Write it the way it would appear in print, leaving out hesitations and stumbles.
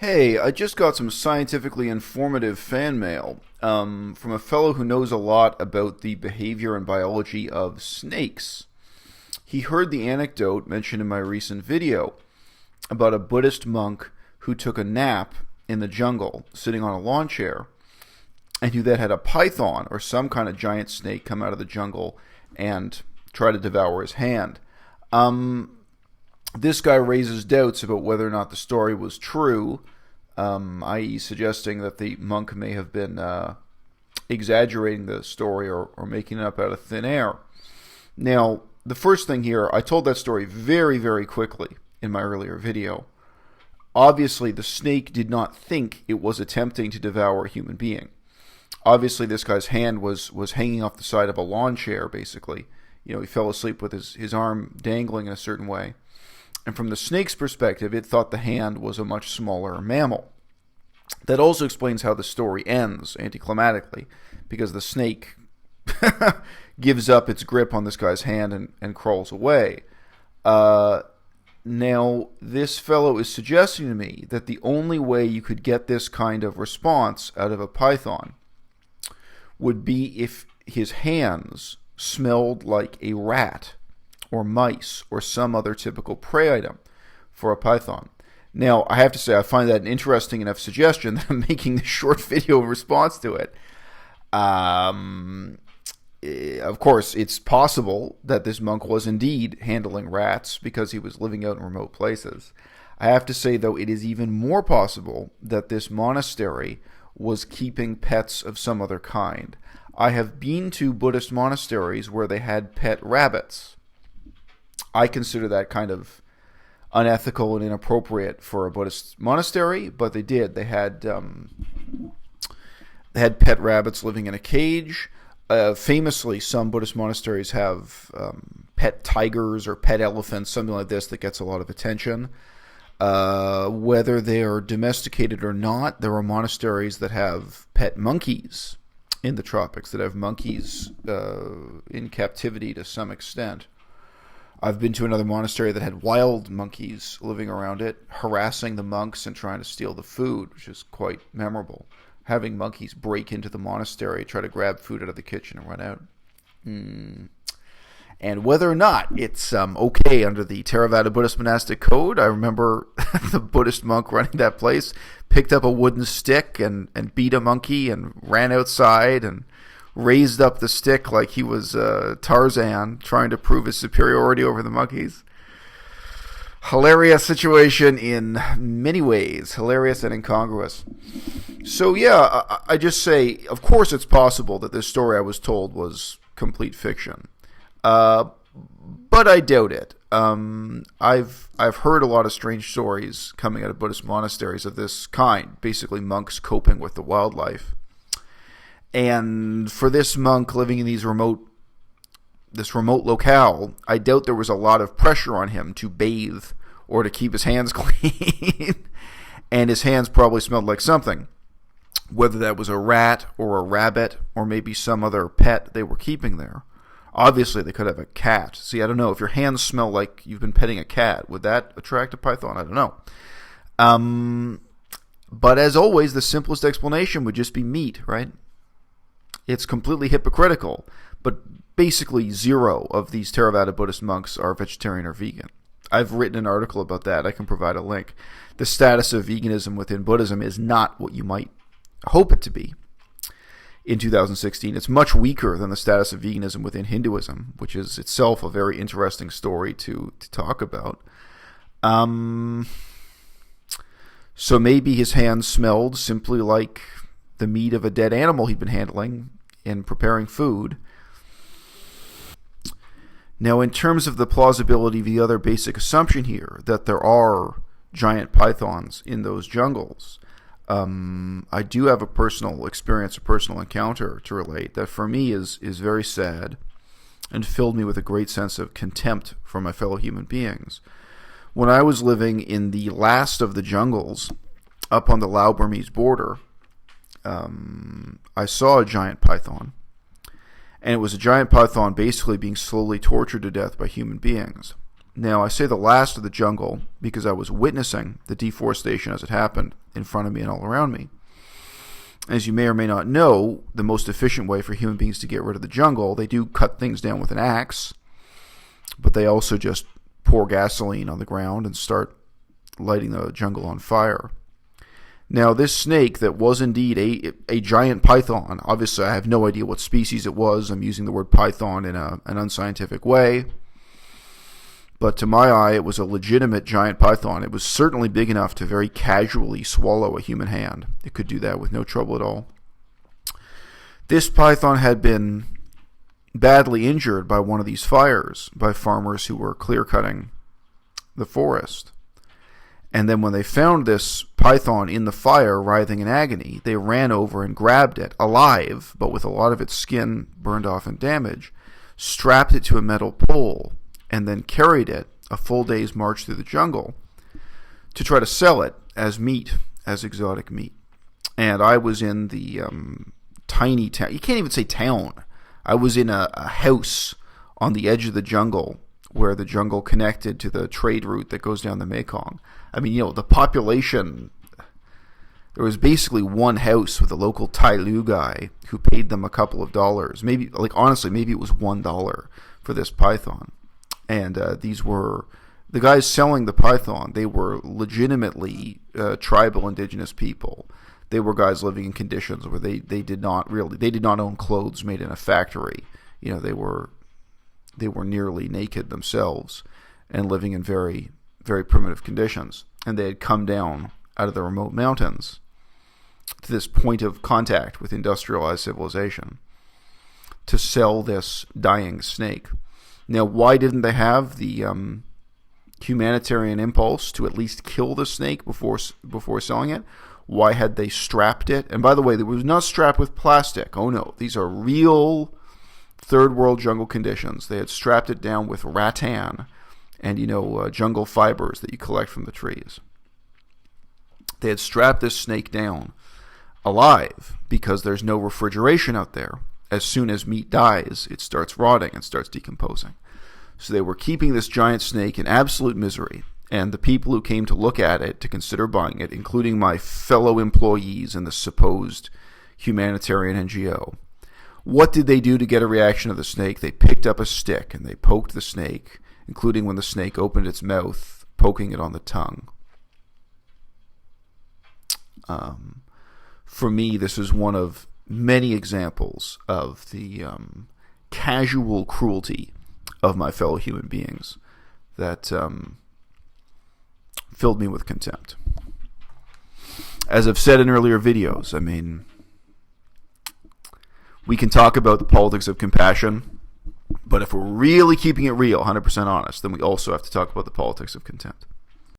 Hey, I just got some scientifically informative fan mail from a fellow who knows a lot about the behavior and biology of snakes. He heard the anecdote mentioned in my recent video about a Buddhist monk who took a nap in the jungle, sitting on a lawn chair, and who then had a python or some kind of giant snake come out of the jungle and try to devour his hand. This guy raises doubts about whether or not the story was true, i.e., suggesting that the monk may have been exaggerating the story or making it up out of thin air. Now, the first thing here, I told that story very, very quickly in my earlier video. Obviously, the snake did not think it was attempting to devour a human being. Obviously, this guy's hand was hanging off the side of a lawn chair, basically. You know, he fell asleep with his arm dangling in a certain way. And from the snake's perspective, it thought the hand was a much smaller mammal. That also explains how the story ends anticlimactically, because the snake gives up its grip on this guy's hand and crawls away. Now, this fellow is suggesting to me that the only way you could get this kind of response out of a python would be if his hands smelled like a rat or mice or some other typical prey item for a python. Now, I have to say, I find that an interesting enough suggestion that I'm making this short video in response to it. Of course, it's possible that this monk was indeed handling rats because he was living out in remote places. I have to say, though, it is even more possible that this monastery was keeping pets of some other kind. I have been to Buddhist monasteries where they had pet rabbits. I consider that kind of unethical and inappropriate for a Buddhist monastery, but they did. They had pet rabbits living in a cage. Famously, some Buddhist monasteries have pet tigers or pet elephants, something like this that gets a lot of attention. Whether they are domesticated or not, there are monasteries that have pet monkeys in the tropics, that have monkeys in captivity to some extent. I've been to another monastery that had wild monkeys living around it, harassing the monks and trying to steal the food, which is quite memorable. Having monkeys break into the monastery, try to grab food out of the kitchen and run out. And whether or not it's okay under the Theravāda Buddhist monastic code, I remember the Buddhist monk running that place picked up a wooden stick and beat a monkey and ran outside and raised up the stick like he was Tarzan, trying to prove his superiority over the monkeys. Hilarious situation in many ways. Hilarious and incongruous. So yeah, I just say, of course it's possible that this story I was told was complete fiction. But I doubt it. I've heard a lot of strange stories coming out of Buddhist monasteries of this kind, basically monks coping with the wildlife. And for this monk living in this remote locale, I doubt there was a lot of pressure on him to bathe or to keep his hands clean. And his hands probably smelled like something, whether that was a rat or a rabbit or maybe some other pet they were keeping there. Obviously, they could have a cat. See, I don't know. If your hands smell like you've been petting a cat, would that attract a python? I don't know. But as always, the simplest explanation would just be meat, right? It's completely hypocritical, but basically zero of these Theravāda Buddhist monks are vegetarian or vegan. I've written an article about that. I can provide a link. The status of veganism within Buddhism is not what you might hope it to be. In 2016, it's much weaker than the status of veganism within Hinduism, which is itself a very interesting story to talk about. So maybe his hands smelled simply like the meat of a dead animal he'd been handling in preparing food. Now, in terms of the plausibility of the other basic assumption here, that there are giant pythons in those jungles, I do have a personal experience, a personal encounter to relate that for me is very sad and filled me with a great sense of contempt for my fellow human beings. When I was living in the last of the jungles up on the Lao-Burmese border, I saw a giant python. And it was a giant python basically being slowly tortured to death by human beings. Now, I say the last of the jungle because I was witnessing the deforestation as it happened in front of me and all around me. As you may or may not know, the most efficient way for human beings to get rid of the jungle, they do cut things down with an axe, but they also just pour gasoline on the ground and start lighting the jungle on fire. Now, this snake that was indeed a giant python, obviously I have no idea what species it was. I'm using the word python in an unscientific way. But to my eye, it was a legitimate giant python. It was certainly big enough to very casually swallow a human hand. It could do that with no trouble at all. This python had been badly injured by one of these fires by farmers who were clear-cutting the forest. And then when they found this python in the fire writhing in agony, they ran over and grabbed it alive, but with a lot of its skin burned off and damaged, strapped it to a metal pole, and then carried it a full day's march through the jungle to try to sell it as meat, as exotic meat. And I was in the tiny town. You can't even say town. I was in a house on the edge of the jungle where the jungle connected to the trade route that goes down the Mekong. I mean, the population, there was basically one house with a local Tai Lu guy who paid them a couple of dollars. Maybe, honestly, maybe it was $1 for this python. And these were, the guys selling the python, they were legitimately tribal indigenous people. They were guys living in conditions where they did not own clothes made in a factory. They were nearly naked themselves and living in very, very primitive conditions. And they had come down out of the remote mountains to this point of contact with industrialized civilization to sell this dying snake. Now, why didn't they have the humanitarian impulse to at least kill the snake before selling it? Why had they strapped it? And by the way, it was not strapped with plastic. Oh no, these are real third world jungle conditions. They had strapped it down with rattan and, jungle fibers that you collect from the trees. They had strapped this snake down alive because there's no refrigeration out there. As soon as meat dies, it starts rotting and starts decomposing. So they were keeping this giant snake in absolute misery. And the people who came to look at it, to consider buying it, including my fellow employees in the supposed humanitarian NGO, what did they do to get a reaction of the snake? They picked up a stick and they poked the snake, including when the snake opened its mouth, poking it on the tongue. For me, this is one of many examples of the casual cruelty of my fellow human beings that filled me with contempt. As I've said in earlier videos, we can talk about the politics of compassion, but if we're really keeping it real, 100% honest, then we also have to talk about the politics of contempt.